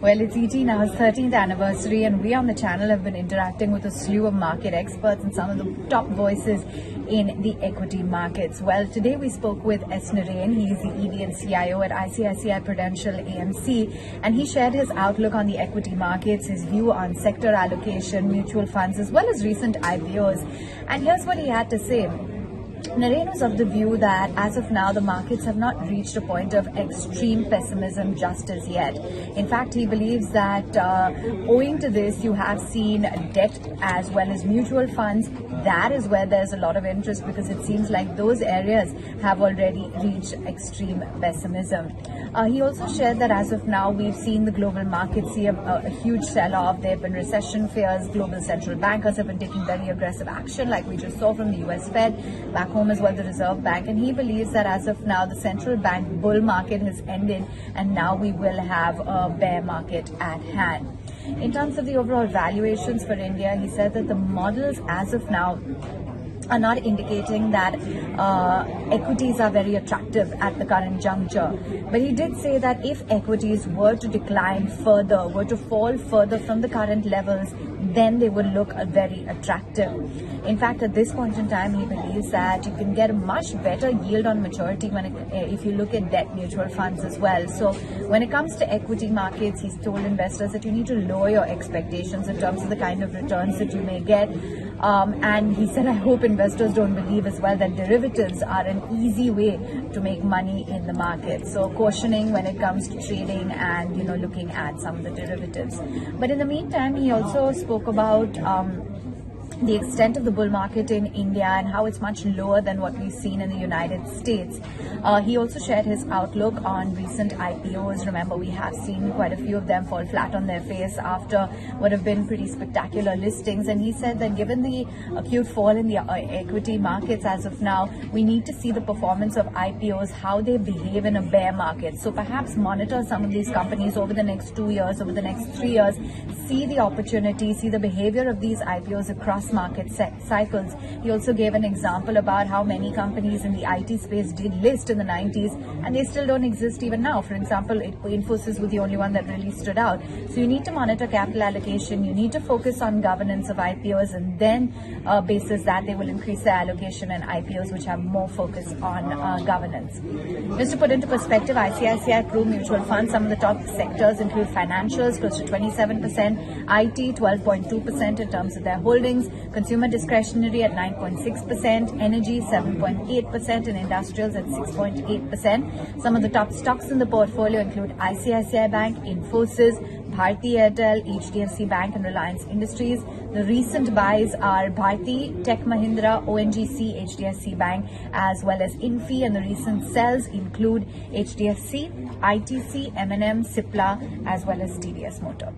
Well, it's ET now's 13th anniversary, and we on the channel have been interacting with a slew of market experts and some of the top voices in the equity markets. Well, today we spoke with S. Narain. He is the ED and CIO at ICICI Prudential AMC, and he shared his outlook on the equity markets, his view on sector allocation, mutual funds, as well as recent IPOs. And here's what he had to say. Narain was of the view that as of now, the markets have not reached a point of extreme pessimism just as yet. In fact, he believes that owing to this, you have seen debt as well as mutual funds. That is where there's a lot of interest, because it seems like those areas have already reached extreme pessimism. He also shared that as of now, we've seen the global markets see a huge sell-off. There have been recession fears. Global central bankers have been taking very aggressive action, like we just saw from the US Fed, back home as well the Reserve Bank. And he believes that as of now, the central bank bull market has ended, and now we will have a bear market at hand. In terms of the overall valuations for India, he said that the models as of now are not indicating that equities are very attractive at the current juncture. But he did say that if equities were to decline further, were to fall further from the current levels, then they would look very attractive. In fact, at this point in time, he believes that you can get a much better yield on maturity if you look at debt mutual funds as well. So when it comes to equity markets, he's told investors that you need to lower your expectations in terms of the kind of returns that you may get. And he said, I hope investors don't believe as well that derivatives are an easy way to make money in the market. So cautioning when it comes to trading and, looking at some of the derivatives. But in the meantime, he also spoke about the extent of the bull market in India and how it's much lower than what we've seen in the United States. He also shared his outlook on recent IPOs. Remember, we have seen quite a few of them fall flat on their face after what have been pretty spectacular listings. And he said that given the acute fall in the equity markets as of now, we need to see the performance of IPOs, how they behave in a bear market. So perhaps monitor some of these companies over the next 2 years, over the next 3 years, see the opportunity, see the behavior of these IPOs across market cycles. He also gave an example about how many companies in the IT space did list in the 90s and they still don't exist even now. For example, Infosys was the only one that really stood out. So you need to monitor capital allocation, you need to focus on governance of IPOs, and then basis that they will increase their allocation in IPOs which have more focus on governance. Just to put into perspective, ICICI Pru Mutual Fund, some of the top sectors include financials, close to 27%, IT 12.2% in terms of their holdings, consumer discretionary at 9.6%, energy 7.8%, and industrials at 6.8%. Some of the top stocks in the portfolio include ICICI Bank, Infosys, Bharti Airtel, HDFC Bank, and Reliance Industries. The recent buys are Bharti, Tech Mahindra, ONGC, HDFC Bank, as well as Infi, and the recent sells include HDFC, ITC, M&M, Cipla, as well as TVS Motor.